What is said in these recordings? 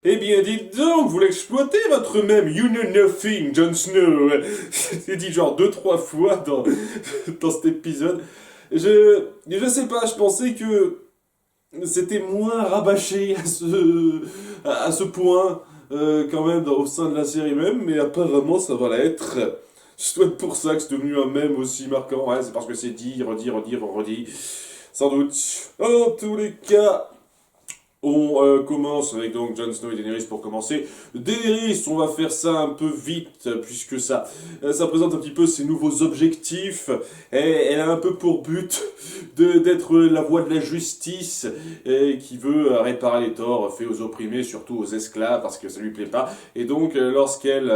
Eh bien, dites donc, vous l'exploitez, votre même You Know Nothing, Jon Snow. C'est dit genre deux, trois fois dans cet épisode. Je sais pas, je pensais que c'était moins rabâché à ce point, quand même, au sein de la série même, mais apparemment, ça va l'être. C'est peut-être pour ça que c'est devenu un mème aussi marquant. Ouais, c'est parce que c'est dit, redit, redit, redit. Sans doute. En tous les cas, on commence avec donc Jon Snow et Daenerys pour commencer. Daenerys, on va faire ça un peu vite, puisque ça présente un petit peu ses nouveaux objectifs. Et elle a un peu pour but d'être la voix de la justice, et qui veut réparer les torts faits aux opprimés, surtout aux esclaves, parce que ça lui plaît pas. Et donc, lorsqu'elle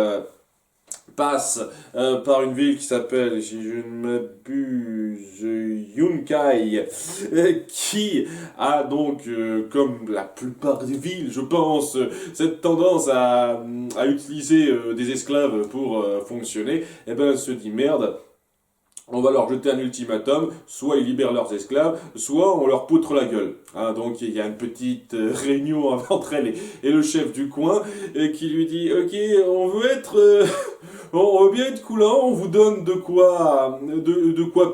passe par une ville qui s'appelle, si je ne m'abuse, Yunkai, qui a donc, comme la plupart des villes, je pense, cette tendance à utiliser des esclaves pour fonctionner, et ben elle se dit merde. On va leur jeter un ultimatum, soit ils libèrent leurs esclaves, soit on leur poutre la gueule. Hein, donc il y a une petite réunion entre elle et le chef du coin qui lui dit ok, on veut être on veut bien être coulant, on vous donne de quoi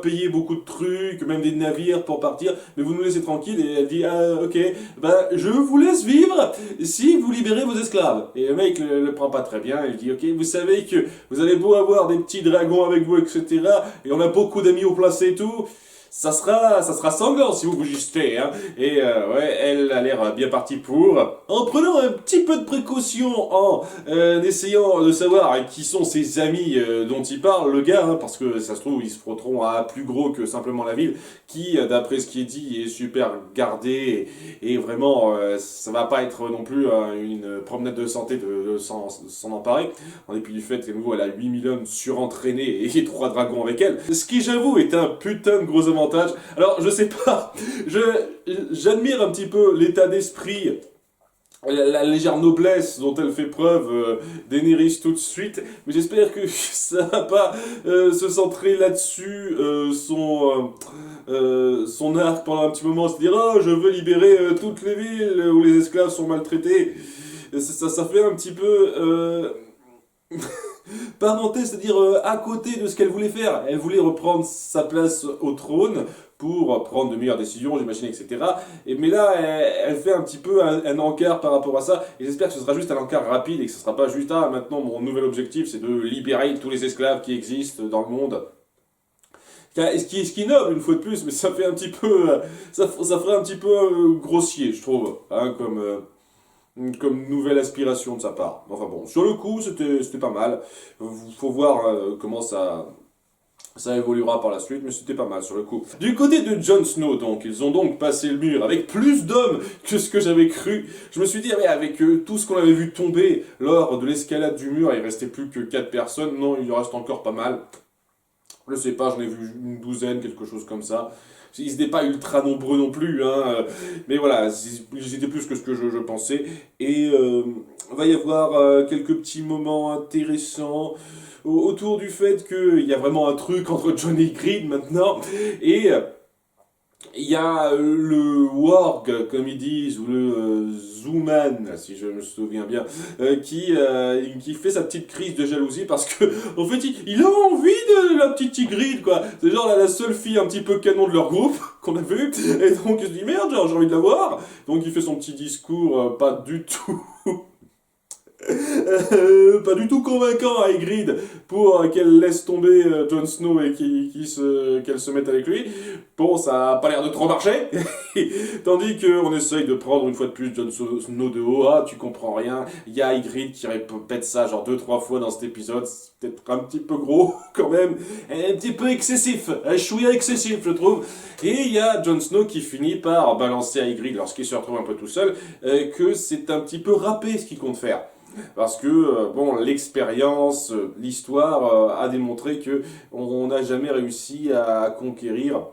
payer beaucoup de trucs, même des navires pour partir, mais vous nous laissez tranquille. Et elle dit ah, ok, bah je vous laisse vivre si vous libérez vos esclaves. Et le mec le prend pas très bien, il dit ok, vous savez que vous avez beau avoir des petits dragons avec vous, etc. Et on a beaucoup d'amis au placé et tout. Ça sera sanglant si vous vous justez, hein. Et ouais, elle a l'air bien partie pour. En prenant un petit peu de précaution, en essayant de savoir qui sont ses amis dont il parle, le gars, hein, parce que ça se trouve, ils se frotteront à plus gros que simplement la ville, qui, d'après ce qui est dit, est super gardé, et vraiment, ça va pas être non plus une promenade de santé de s'en emparer, en dépit du fait qu'à nouveau, elle a 8000 hommes surentraînés et 3 dragons avec elle. Ce qui, j'avoue, est un putain de gros avantage. Alors, je sais pas, j'admire un petit peu l'état d'esprit, la légère noblesse dont elle fait preuve, Daenerys tout de suite, mais j'espère que ça va pas se centrer là-dessus, son arc pendant un petit moment, se dire oh je veux libérer toutes les villes où les esclaves sont maltraités. Ça fait un petit peu parenthèse, c'est-à-dire à côté de ce qu'elle voulait faire. Elle voulait reprendre sa place au trône pour prendre de meilleures décisions, j'imagine, etc. Mais là, elle fait un petit peu un encart par rapport à ça, et j'espère que ce sera juste un encart rapide, et que ce sera pas juste, ah, maintenant, mon nouvel objectif, c'est de libérer tous les esclaves qui existent dans le monde. Ce qui est noble, une fois de plus, mais ça fait un petit peu, ça ferait un petit peu grossier, je trouve, hein, comme nouvelle aspiration de sa part. Enfin bon, sur le coup, c'était pas mal. Faut voir comment ça évoluera par la suite, mais c'était pas mal sur le coup. Du côté de Jon Snow, donc, ils ont donc passé le mur avec plus d'hommes que ce que j'avais cru. Je me suis dit, ah ouais, avec tout ce qu'on avait vu tomber lors de l'escalade du mur, il restait plus que 4 personnes. Non, il en reste encore pas mal. Je sais pas, j'en ai vu une douzaine, quelque chose comme ça. Ils n'étaient pas ultra nombreux non plus, hein, mais voilà, ils étaient plus que ce que je pensais. Et va y avoir quelques petits moments intéressants autour du fait qu'il y a vraiment un truc entre Jon et Creed maintenant. Et il y a le Warg, comme ils disent, ou le Zooman, si je me souviens bien, qui fait sa petite crise de jalousie parce que, en fait, il a envie de la petite Ygritte, quoi. C'est genre la seule fille un petit peu canon de leur groupe qu'on a vu, et donc il se dit merde, genre, j'ai envie de la voir. Donc il fait son petit discours, pas du tout. Pas du tout convaincant à Ygritte pour qu'elle laisse tomber Jon Snow et qu'elle se mette avec lui. Bon, ça a pas l'air de trop marcher. Tandis qu'on essaye de prendre une fois de plus Jon Snow de haut. Ah, tu comprends rien. Il y a Ygritte qui répète ça genre 2-3 fois dans cet épisode. C'est peut-être un petit peu gros quand même. Un petit peu excessif. Un chouïa excessif, je trouve. Et il y a Jon Snow qui finit par balancer à Ygritte lorsqu'il se retrouve un peu tout seul que c'est un petit peu râpé ce qu'il compte faire. Parce que, bon, l'expérience, l'histoire a démontré que on n'a jamais réussi à conquérir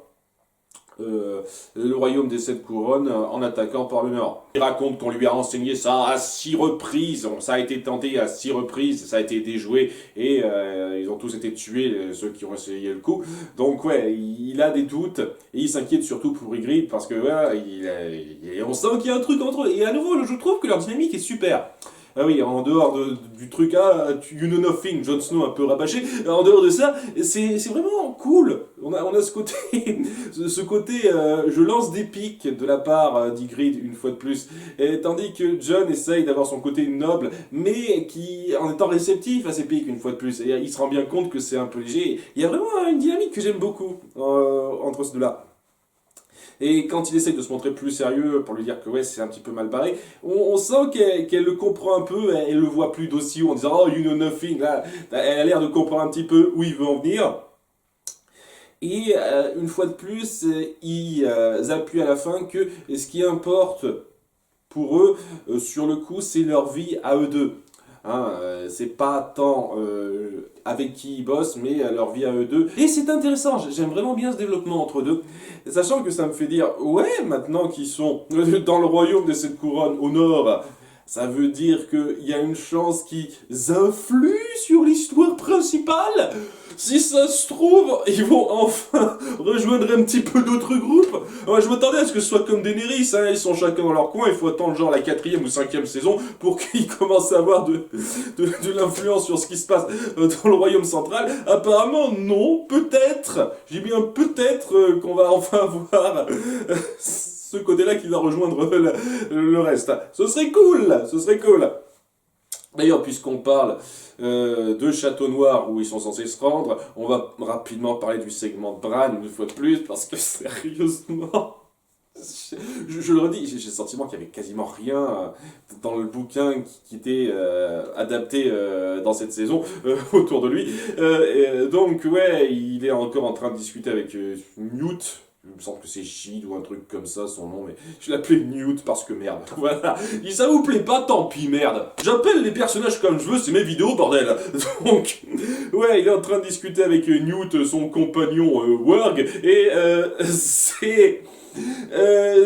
euh, le royaume des sept couronnes en attaquant par le nord. Il raconte qu'on lui a enseigné ça à 6 reprises, ça a été tenté à 6 reprises, ça a été déjoué et ils ont tous été tués, ceux qui ont essayé le coup. Donc ouais, il a des doutes et il s'inquiète surtout pour Ygritte parce que on sent qu'il y a un truc entre eux. Et à nouveau, je trouve que leur dynamique est super. Ah oui, en dehors du truc, you know nothing, Jon Snow un peu rabâché, en dehors de ça, c'est vraiment cool. On a ce côté, ce côté je lance des pics de la part d'Ygritte une fois de plus, et, tandis que Jon essaye d'avoir son côté noble, mais qui, en étant réceptif à ces pics une fois de plus, et il se rend bien compte que c'est un peu léger. Il y a vraiment une dynamique que j'aime beaucoup entre ces deux-là. Et quand il essaye de se montrer plus sérieux pour lui dire que ouais, c'est un petit peu mal barré, on sent qu'elle le comprend un peu, elle le voit plus d'aussi haut en disant oh, you know nothing, là, elle a l'air de comprendre un petit peu où il veut en venir. Et une fois de plus, ils appuient à la fin que ce qui importe pour eux, sur le coup, c'est leur vie à eux deux. Hein, c'est pas tant avec qui ils bossent, mais leur vie à eux deux. Et c'est intéressant, j'aime vraiment bien ce développement entre deux, sachant que ça me fait dire, ouais, maintenant qu'ils sont dans le royaume de cette couronne au nord, ça veut dire qu'il y a une chance qu'ils influent sur l'histoire principale. Si ça se trouve, ils vont enfin rejoindre un petit peu d'autres groupes. Ouais, je m'attendais à ce que ce soit comme Daenerys, hein, ils sont chacun dans leur coin, il faut attendre genre la 4e ou 5e saison pour qu'ils commencent à avoir de l'influence sur ce qui se passe dans le royaume central. Apparemment, non, peut-être, j'ai bien peut-être qu'on va enfin voir ce côté-là qui va rejoindre le reste. Ce serait cool, ce serait cool. D'ailleurs, puisqu'on parle de Château Noir où ils sont censés se rendre, on va rapidement parler du segment de Bran une fois de plus, parce que sérieusement, je le redis, j'ai le sentiment qu'il y avait quasiment rien dans le bouquin qui était adapté dans cette saison autour de lui. Donc ouais, il est encore en train de discuter avec Newt. Il me semble que c'est Gide ou un truc comme ça, son nom, mais je l'appelais Newt parce que merde. Voilà. Et ça vous plaît pas, tant pis, merde. J'appelle les personnages comme je veux, c'est mes vidéos, bordel. Donc, ouais, il est en train de discuter avec Newt, son compagnon Warg, et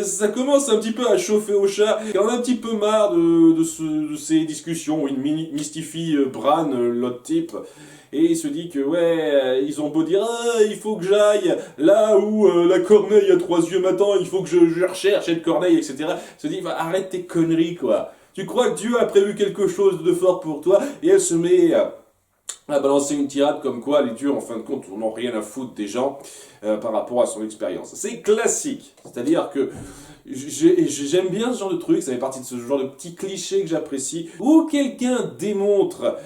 ça commence un petit peu à chauffer au chat. Il en a un petit peu marre de ces discussions où il mystifie Bran, l'autre type. Et il se dit que ouais, ils ont beau dire ah, il faut que j'aille là où la corneille a 3 yeux m'attend, il faut que je recherche cette corneille, etc. Il se dit bah, arrête tes conneries quoi. Tu crois que Dieu a prévu quelque chose de fort pour toi? Et elle se met à balancer une tirade comme quoi les dieux en fin de compte n'ont rien à foutre des gens par rapport à son expérience. C'est classique, c'est-à-dire que j'aime bien ce genre de truc, ça fait partie de ce genre de petits clichés que j'apprécie, où quelqu'un démontre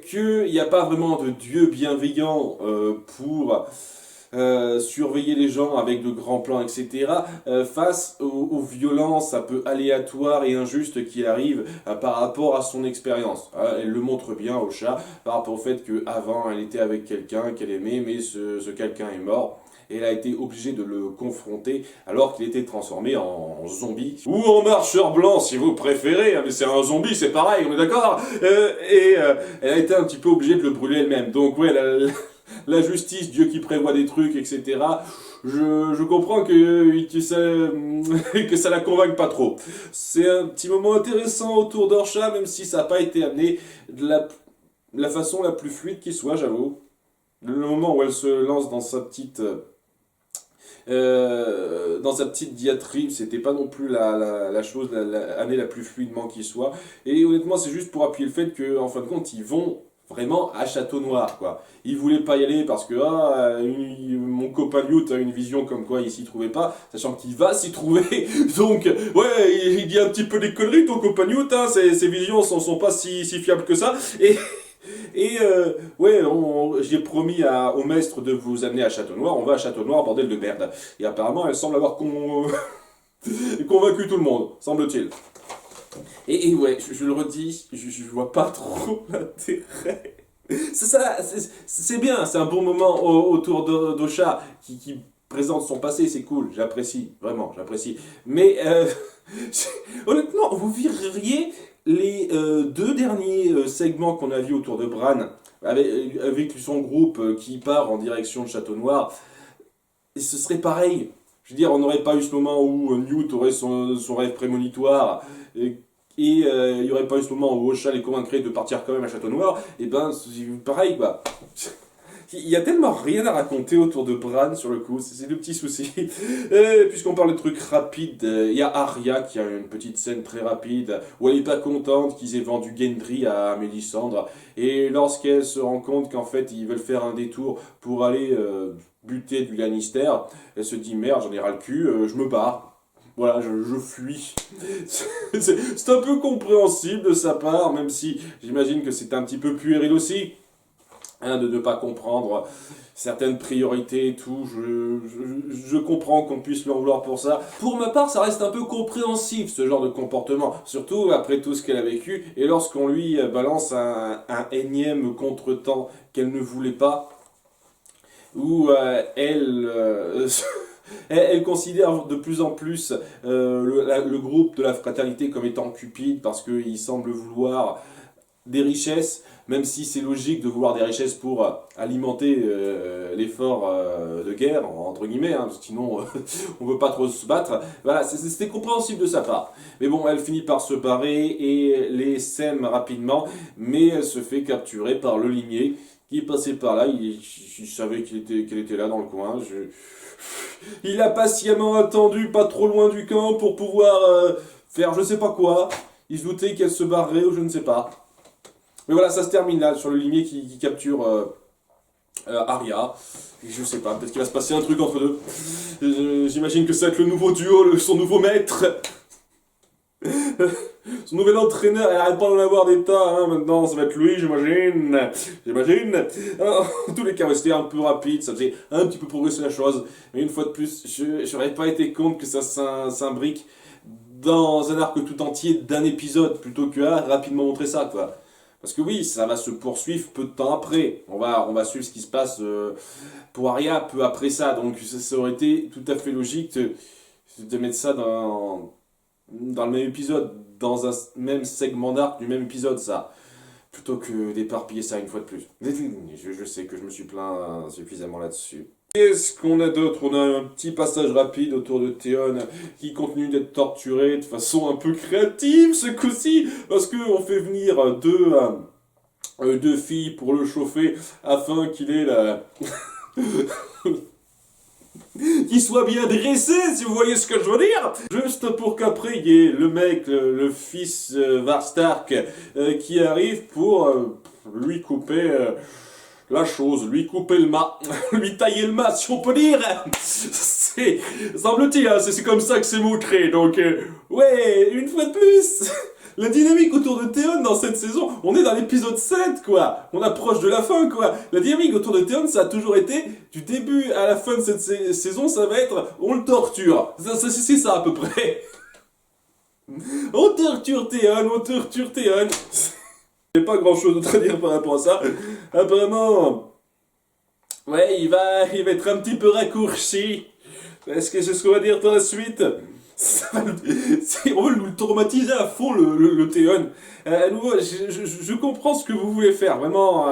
qu'il n'y a pas vraiment de dieu bienveillant pour surveiller les gens avec de grands plans, etc., face aux violences un peu aléatoires et injustes qui arrivent par rapport à son expérience. Elle le montre bien au chat, par rapport au fait qu'avant elle était avec quelqu'un qu'elle aimait, mais ce quelqu'un est mort. Et elle a été obligée de le confronter alors qu'il était transformé en zombie. Ou en marcheur blanc si vous préférez, mais c'est un zombie, c'est pareil, on est d'accord. Elle a été un petit peu obligée de le brûler elle-même. Donc ouais, la justice, Dieu qui prévoit des trucs, etc. Je comprends que ça la convainque pas trop. C'est un petit moment intéressant autour d'Orcha, même si ça n'a pas été amené de la façon la plus fluide qui soit, j'avoue. Le moment où elle se lance dans sa petite diatribe, c'était pas non plus la chose, l'année la plus fluidement qui soit. Et honnêtement, c'est juste pour appuyer le fait qu'en fin de compte, ils vont vraiment à Château Noir, quoi. Ils voulaient pas y aller parce que mon copain Newt a une vision comme quoi il s'y trouvait pas, sachant qu'il va s'y trouver. Donc, ouais, il dit un petit peu des conneries, ton copain Newt, hein, ses visions sont pas si fiables que ça. Ouais, j'ai promis au maître de vous amener à Château Noir, on va à Château Noir, bordel de merde. Et apparemment, elle semble avoir convaincu tout le monde, semble-t-il. Et ouais, je le redis, je vois pas trop l'intérêt. C'est bien, c'est un bon moment autour d'Osha qui présente son passé, c'est cool, j'apprécie, vraiment, j'apprécie. Mais honnêtement, vous verriez les 2 derniers segments qu'on a vus autour de Bran, avec son groupe qui part en direction de Château Noir, et ce serait pareil. Je veux dire, on n'aurait pas eu ce moment où Newt aurait son rêve prémonitoire, il n'y aurait pas eu ce moment où Osha les convaincrait de partir quand même à Château Noir, et ben, c'est pareil, quoi. Il y a tellement rien à raconter autour de Bran sur le coup, c'est le petit souci. Puisqu'on parle de trucs rapides, il y a Arya qui a une petite scène très rapide où elle est pas contente qu'ils aient vendu Gendry à Mélisandre. Et lorsqu'elle se rend compte qu'en fait ils veulent faire un détour pour aller buter du Lannister, elle se dit merde, j'en ai ras le cul, je me barre. Voilà, je fuis. C'est un peu compréhensible de sa part, même si j'imagine que c'est un petit peu puéril aussi. Hein, de ne pas comprendre certaines priorités et tout, je comprends qu'on puisse lui en vouloir pour ça. Pour ma part, ça reste un peu compréhensif ce genre de comportement, surtout après tout ce qu'elle a vécu, et lorsqu'on lui balance un énième contretemps qu'elle ne voulait pas, où elle considère de plus en plus le groupe de la fraternité comme étant cupide parce qu'il semble vouloir des richesses, même si c'est logique de vouloir des richesses pour alimenter l'effort de guerre, entre guillemets, hein, sinon on veut pas trop se battre. Voilà, c'était compréhensible de sa part. Mais bon, elle finit par se barrer et les sème rapidement, mais elle se fait capturer par le limier qui passait par là. Il savait qu'elle était là dans le coin. Il a patiemment attendu pas trop loin du camp pour pouvoir faire je sais pas quoi. Il se doutait qu'elle se barrerait ou je ne sais pas. Mais voilà, ça se termine là, sur le limier qui capture Arya. Et je sais pas, peut-être qu'il va se passer un truc entre deux. J'imagine que ça va être le nouveau duo, son nouveau maître. Son nouvel entraîneur, elle arrête pas d'en avoir des tas, hein, maintenant, ça va être lui, j'imagine. J'imagine. En tous les cas, c'était un peu rapide, ça faisait un petit peu progresser la chose. Mais une fois de plus, j'aurais pas été compte que ça s'imbrique dans un arc tout entier d'un épisode, plutôt que à rapidement montrer ça, quoi. Parce que oui, ça va se poursuivre peu de temps après. On va suivre ce qui se passe pour Arya peu après ça. Donc ça aurait été tout à fait logique de mettre ça dans le même épisode, dans un même segment d'arc du même épisode, ça. Plutôt que d'éparpiller ça une fois de plus. Je sais que je me suis plaint suffisamment là-dessus. Qu'est-ce qu'on a d'autre? On a un petit passage rapide autour de Theon qui continue d'être torturé de façon un peu créative ce coup-ci, parce qu'on fait venir deux filles pour le chauffer afin qu'il ait la... qu'il soit bien dressé, si vous voyez ce que je veux dire. Juste pour qu'après il y ait le mec, le fils Varstark, qui arrive pour lui couper la chose, lui couper le mât, lui tailler le mât, si on peut dire. Semble-t-il, hein, c'est comme ça que c'est montré. Donc, ouais, une fois de plus. La dynamique autour de Theon dans cette saison, on est dans l'épisode 7, quoi. On approche de la fin, quoi. La dynamique autour de Theon, ça a toujours été, du début à la fin de cette saison, ça va être, on le torture. C'est ça, à peu près. On torture Theon, on torture Theon. Il n'y a pas grand chose d'autre à dire par rapport à ça. Apparemment, ouais, il va être un petit peu raccourci. Est-ce que c'est ce qu'on va dire dans la suite? On veut nous le traumatiser à fond, le Théon. À nouveau, je comprends ce que vous voulez faire. Vraiment,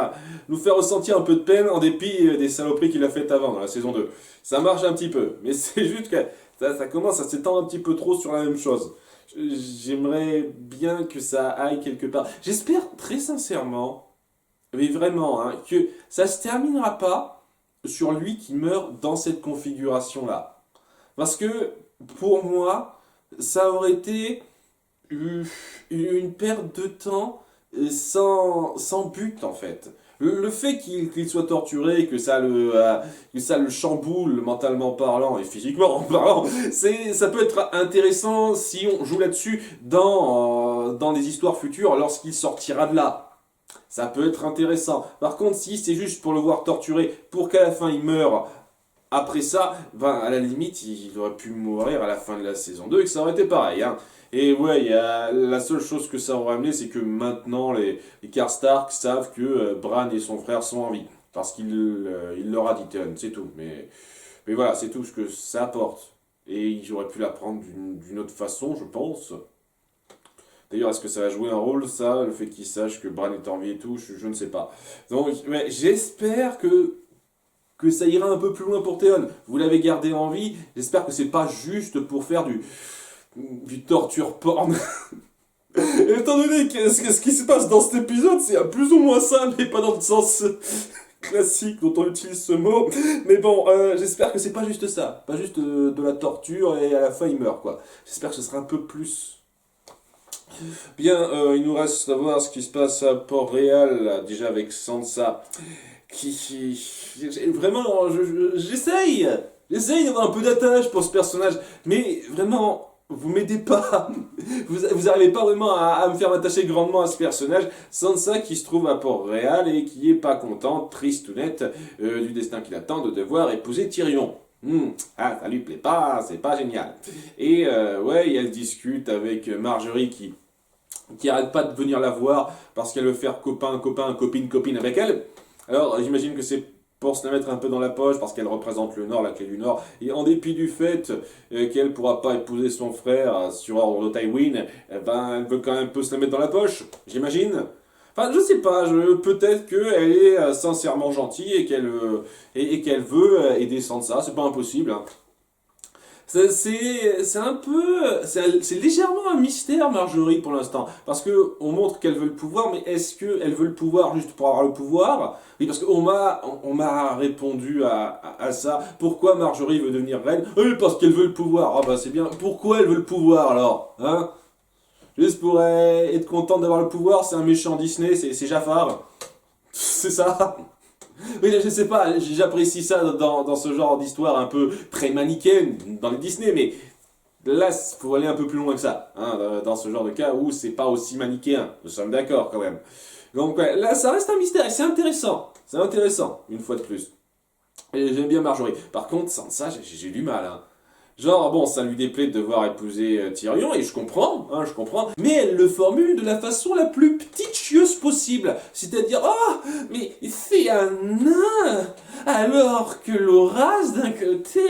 nous faire ressentir un peu de peine en dépit des saloperies qu'il a faites avant, dans la saison 2. Ça marche un petit peu, mais c'est juste que ça commence à s'étendre un petit peu trop sur la même chose. J'aimerais bien que ça aille quelque part. J'espère très sincèrement, mais vraiment, hein, que ça se terminera pas sur lui qui meurt dans cette configuration-là. Parce que, pour moi, ça aurait été une perte de temps sans but, en fait. Le fait qu'il soit torturé, que ça le chamboule mentalement parlant et physiquement parlant, ça peut être intéressant si on joue là-dessus dans des histoires futures lorsqu'il sortira de là. Ça peut être intéressant. Par contre, si c'est juste pour le voir torturé, pour qu'à la fin il meure, après ça, ben, à la limite, il aurait pu mourir à la fin de la saison 2 et que ça aurait été pareil. Hein. Et ouais, la seule chose que ça aurait amené, c'est que maintenant, les Karstark savent que Bran et son frère sont en vie. Parce il leur a dit Theon, c'est tout. Mais voilà, c'est tout ce que ça apporte. Et ils auraient pu l'apprendre d'une autre façon, je pense. D'ailleurs, est-ce que ça va jouer un rôle, ça, le fait qu'ils sachent que Bran est en vie et tout, je ne sais pas. Donc, mais j'espère que que ça ira un peu plus loin pour Théon. Vous l'avez gardé en vie, j'espère que c'est pas juste pour faire du torture porn. Et étant donné que ce qui se passe dans cet épisode, c'est plus ou moins ça, mais pas dans le sens classique dont on utilise ce mot. Mais bon, j'espère que c'est pas juste ça. Pas juste de la torture et à la fin il meurt, quoi. J'espère que ce sera un peu plus... Bien, il nous reste à voir ce qui se passe à Port-Réal, là, déjà avec Sansa, vraiment, j'essaye d'avoir un peu d'attache pour ce personnage, mais vraiment, vous m'aidez pas, vous arrivez pas vraiment à me faire m'attacher grandement à ce personnage. Sansa qui se trouve à Port-Réal et qui est pas contente, triste ou nette, du destin qui l'attend de devoir épouser Tyrion. Ah, ça lui plaît pas, c'est pas génial. Et ouais, et elle discute avec Marjorie qui arrête pas de venir la voir parce qu'elle veut faire copain, copine avec elle. Alors j'imagine que c'est pour se la mettre un peu dans la poche parce qu'elle représente le Nord, la clé du Nord. Et en dépit du fait qu'elle ne pourra pas épouser son frère sur ordre de Tywin, eh ben, elle veut quand même un peu se la mettre dans la poche, j'imagine. Enfin, je sais pas, peut-être qu'elle est sincèrement gentille et qu'elle veut aider Sansa, c'est pas impossible. Hein. C'est un peu... C'est légèrement un mystère, Marjorie, pour l'instant. Parce que on montre qu'elle veut le pouvoir, mais est-ce qu'elle veut le pouvoir juste pour avoir le pouvoir? Oui, parce qu'on m'a répondu à ça. Pourquoi Marjorie veut devenir reine? Oui, parce qu'elle veut le pouvoir. Ah bah c'est bien. Pourquoi elle veut le pouvoir, alors? Hein? Juste pour être contente d'avoir le pouvoir, c'est un méchant Disney, c'est Jafar. C'est ça. Oui, je sais pas, j'apprécie ça dans ce genre d'histoire un peu très manichéenne dans les Disney, mais là, il faut aller un peu plus loin que ça, hein, dans ce genre de cas où c'est pas aussi manichéen. Nous sommes d'accord quand même. Donc ouais, là, ça reste un mystère et c'est intéressant, une fois de plus. Et j'aime bien Marjorie. Par contre, sans ça, j'ai du mal, hein. Genre, bon, ça lui déplaît de devoir épouser Tyrion, et je comprends, mais elle le formule de la façon la plus petitieuse possible. C'est-à-dire, oh, mais c'est un nain, alors que Loras, d'un côté...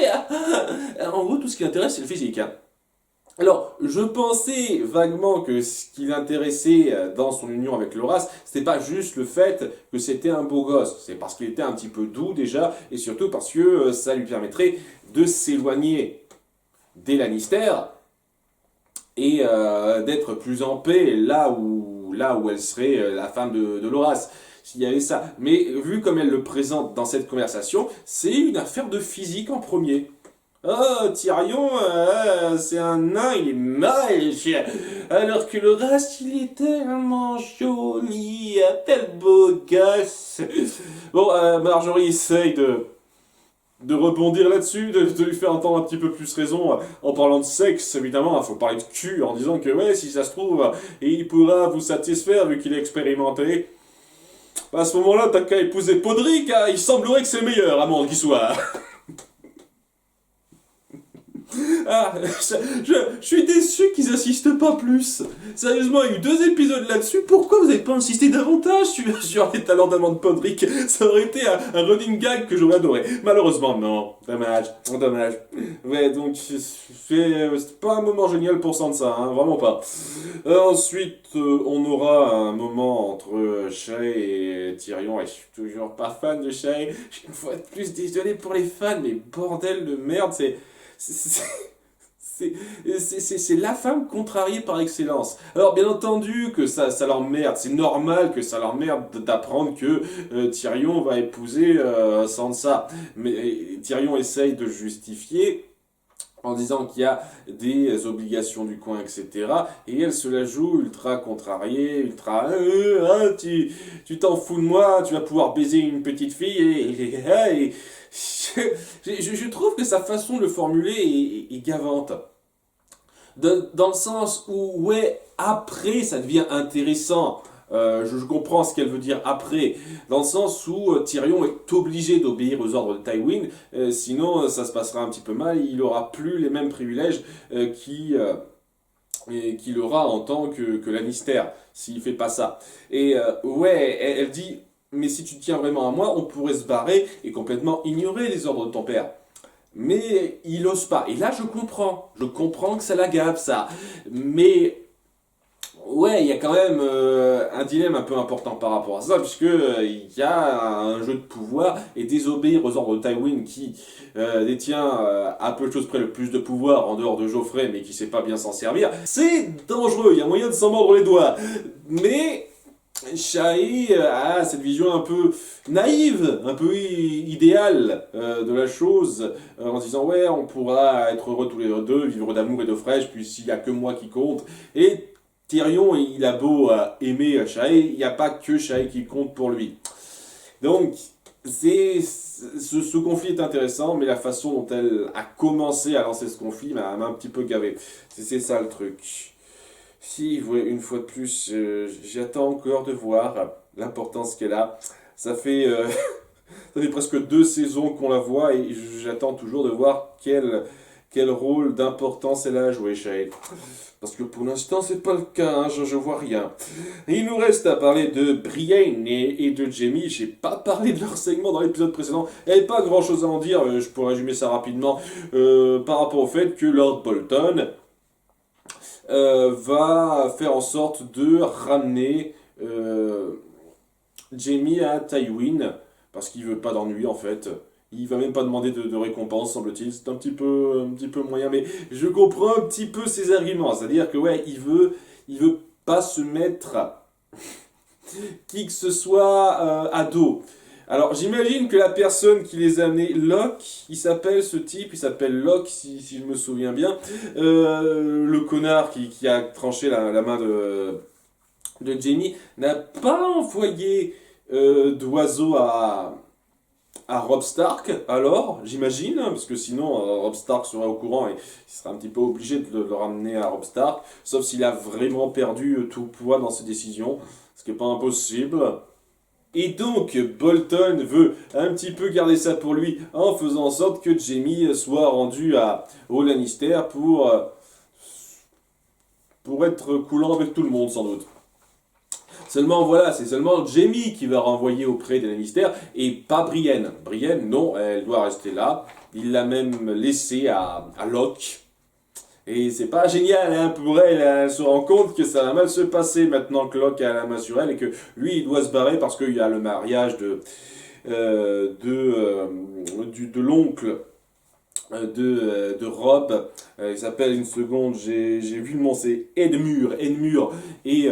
En gros, tout ce qui l'intéresse, c'est le physique, hein. Alors, je pensais vaguement que ce qui l'intéressait dans son union avec Loras, c'était pas juste le fait que c'était un beau gosse, c'est parce qu'il était un petit peu doux déjà, et surtout parce que ça lui permettrait de s'éloigner des Lannister et d'être plus en paix là où elle serait la femme de Loras. S'il y avait ça. Mais vu comme elle le présente dans cette conversation, c'est une affaire de physique en premier. Oh, Tyrion, c'est un nain, il est moche. Alors que Loras, il est tellement joli, tel beau gosse. Bon, Marjorie essaye de rebondir là-dessus, de lui faire entendre un petit peu plus raison en parlant de sexe, évidemment, il faut parler de cul, en disant que ouais, si ça se trouve, il pourra vous satisfaire vu qu'il est expérimenté. À ce moment-là, t'as qu'à épouser Podrick, hein, il semblerait que c'est le meilleur, à moins qu'il soit. Ah, je suis déçu qu'ils insistent pas plus. Sérieusement, il y a eu 2 épisodes là-dessus, pourquoi vous n'avez pas insisté davantage sur les talents d'amant de Podrick? Ça aurait été un running gag que j'aurais adoré. Malheureusement, non. Dommage. Ouais, donc, c'est pas un moment génial pour Sansa, hein, vraiment pas. Ensuite, on aura un moment entre Shae et Tyrion, et je suis toujours pas fan de Shae. Je suis une fois de plus désolé pour les fans, mais bordel de merde, c'est la femme contrariée par excellence. Alors bien entendu que ça l'emmerde, c'est normal que ça l'emmerde d'apprendre que Tyrion va épouser Sansa. Mais Tyrion essaye de justifier en disant qu'il y a des obligations du coin, etc. Et elle se la joue ultra contrariée, ultra... tu t'en fous de moi, tu vas pouvoir baiser une petite fille, et je trouve que sa façon de le formuler est gavante. Dans le sens où, ouais, après, ça devient intéressant. Je comprends ce qu'elle veut dire après, dans le sens où Tyrion est obligé d'obéir aux ordres de Tywin, sinon ça se passera un petit peu mal, il n'aura plus les mêmes privilèges qu'il aura en tant que Lannister, s'il fait pas ça. Et ouais, elle dit, mais si tu tiens vraiment à moi, on pourrait se barrer et complètement ignorer les ordres de ton père. Mais il ose pas. Et là, je comprends que ça l'agave, ça. Mais Ouais, il y a quand même un dilemme un peu important par rapport à ça, puisque il y a un jeu de pouvoir, et désobéir aux ordres de Tywin qui détient à peu de choses près le plus de pouvoir en dehors de Joffrey, mais qui sait pas bien s'en servir, c'est dangereux, il y a moyen de s'en mordre les doigts. Mais Shae a cette vision un peu naïve, un peu idéale de la chose, en se disant ouais, on pourra être heureux tous les deux, vivre d'amour et d'eau fraîche, puis s'il y a que moi qui compte. Et Tyrion, il a beau aimer Shae, il n'y a pas que Shae qui compte pour lui. Donc, ce conflit est intéressant, mais la façon dont elle a commencé à lancer ce conflit m'a un petit peu gavé. C'est ça le truc. Si, une fois de plus, j'attends encore de voir l'importance qu'elle a. Ça fait, ça fait presque 2 saisons qu'on la voit et j'attends toujours de voir quel rôle d'importance elle a à jouer, Shae. Parce que pour l'instant, c'est pas le cas, hein, je vois rien. Il nous reste à parler de Brienne et de Jaime. J'ai pas parlé de leur segment dans l'épisode précédent. Il n'y avait pas grand chose à en dire, je pourrais résumer ça rapidement. Par rapport au fait que Lord Bolton va faire en sorte de ramener Jaime à Tywin, parce qu'il veut pas d'ennui en fait. Il va même pas demander de récompense, semble-t-il. C'est un petit peu moyen, mais je comprends un petit peu ses arguments. C'est-à-dire que ouais, il veut pas se mettre qui que ce soit à dos. Alors j'imagine que la personne qui les a amenés, Locke, il s'appelle ce type, il s'appelle Locke si je me souviens bien, le connard qui a tranché la main de Jaime, n'a pas envoyé d'oiseau à Robb Stark, alors, j'imagine, parce que sinon Robb Stark serait au courant et il serait un petit peu obligé de le ramener à Robb Stark, sauf s'il a vraiment perdu tout poids dans ses décisions, ce qui n'est pas impossible. Et donc, Bolton veut un petit peu garder ça pour lui en faisant en sorte que Jaime soit rendu au Lannister pour être coulant avec tout le monde, sans doute. Seulement voilà, c'est seulement Jaime qui va renvoyer auprès des Lannister et pas Brienne. Brienne, non, elle doit rester là. Il l'a même laissée à Locke. Et c'est pas génial hein, pour elle, elle se rend compte que ça va mal se passer maintenant que Locke a la main sur elle et que lui il doit se barrer parce qu'il y a le mariage de l'oncle de Robb, il s'appelle une seconde, j'ai vu le nom, c'est Edmure, et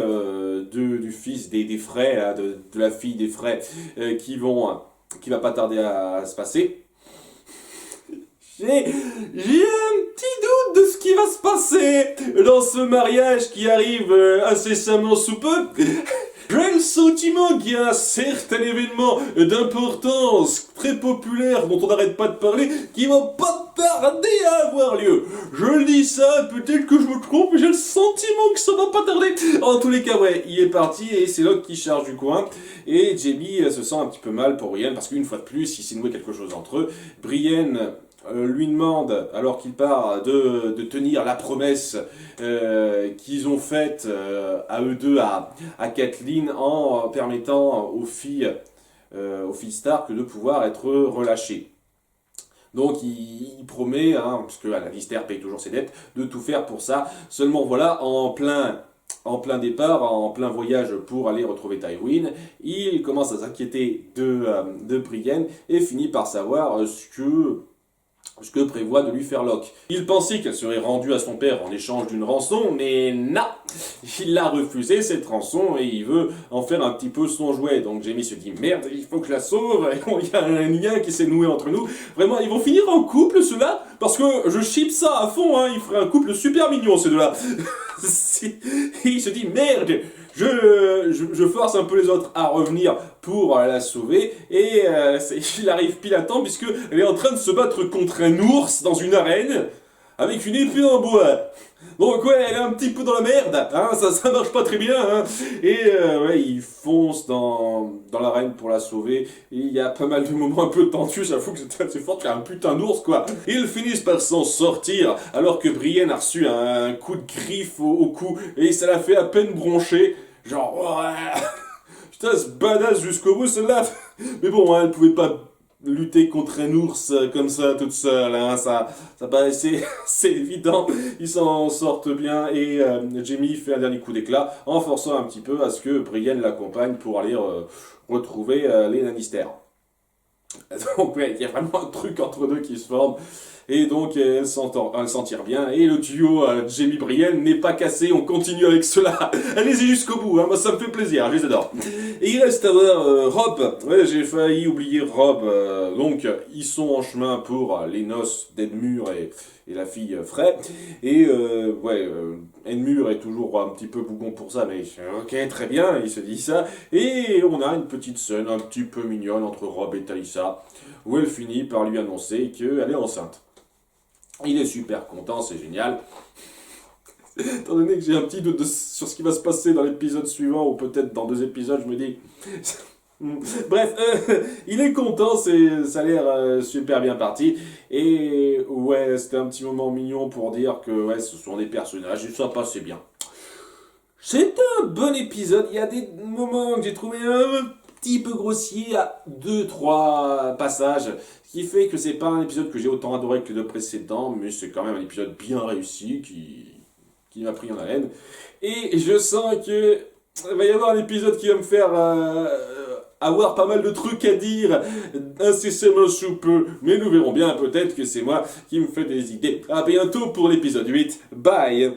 du fils des Frey, là, de la fille des Frey, qui va pas tarder à se passer. J'ai un petit doute de ce qui va se passer dans ce mariage qui arrive incessamment sous peu. J'ai le sentiment qu'il y a un certain événement d'importance très populaire dont on n'arrête pas de parler qui va pas tarder à avoir lieu. Je dis ça, peut-être que je me trompe, mais j'ai le sentiment que ça va pas tarder. En tous les cas, ouais, il est parti et c'est Locke qui charge du coin. Et Jaime se sent un petit peu mal pour Brienne parce qu'une fois de plus, il s'est noué quelque chose entre eux. Brienne lui demande, alors qu'il part, de tenir la promesse qu'ils ont faite à eux deux, à Catelyn, en permettant aux filles Stark de pouvoir être relâchées. Donc il promet, hein, parce que la Lannister paye toujours ses dettes, de tout faire pour ça. Seulement voilà, en plein départ, en plein voyage pour aller retrouver Tywin, il commence à s'inquiéter de Brienne et finit par savoir ce que prévoit de lui faire Locke. Il pensait qu'elle serait rendue à son père en échange d'une rançon, mais non, il a refusé cette rançon et il veut en faire un petit peu son jouet. Donc Jaime se dit merde, il faut que je la sauve, il y a un lien qui s'est noué entre nous. Vraiment, ils vont finir en couple ceux-là, parce que je ship ça à fond, hein. Il ferait un couple super mignon ces deux-là. Il se dit merde, je force un peu les autres à revenir pour la sauver et il arrive pile à temps puisque elle est en train de se battre contre un ours dans une arène avec une épée en bois. Donc ouais, elle est un petit peu dans la merde, hein, ça marche pas très bien, hein. Et ouais, il fonce dans l'arène pour la sauver. Et il y a pas mal de moments un peu tendus, j'avoue que c'était assez fort, qu'il y a un putain d'ours quoi. Ils finissent par s'en sortir alors que Brienne a reçu un coup de griffe au cou et ça l'a fait à peine broncher. Genre, ouais, putain, c'est badass jusqu'au bout celle-là. Mais bon, hein, elle pouvait pas lutter contre un ours comme ça toute seule, hein, ça paraissait c'est évident, ils s'en sortent bien et Jamie fait un dernier coup d'éclat en forçant un petit peu à ce que Brienne l'accompagne pour aller retrouver les Lannister. Donc ouais, il y a vraiment un truc entre deux qui se forme. Et donc elle s'en tire bien. Et le duo Jamie Brienne n'est pas cassé, on continue avec cela. Allez-y jusqu'au bout, hein, moi ça me fait plaisir, je les adore. Et il reste à voir Robb. Ouais, j'ai failli oublier Robb. Donc ils sont en chemin pour les noces d'Edmure et la fille Frey. Et Edmure est toujours un petit peu bougon pour ça, mais ok, très bien, il se dit ça. Et on a une petite scène un petit peu mignonne entre Robb et Talisa, où elle finit par lui annoncer qu'elle est enceinte. Il est super content, c'est génial. Étant donné que j'ai un petit doute sur ce qui va se passer dans l'épisode suivant, ou peut-être dans 2 épisodes, je me dis... Bref, il est content, ça a l'air super bien parti. Et ouais, c'était un petit moment mignon pour dire que ouais, ce sont des personnages, et ça passait bien. C'était un bon épisode, il y a des moments que j'ai trouvé un petit peu grossiers à 2-3 passages, ce qui fait que c'est pas un épisode que j'ai autant adoré que les 2 précédents, mais c'est quand même un épisode bien réussi qui m'a pris en haleine. Et je sens que il va y avoir un épisode qui va me faire avoir pas mal de trucs à dire incessamment sous peu, mais nous verrons bien, peut-être que c'est moi qui me fais des idées. À bientôt pour l'épisode 8, bye.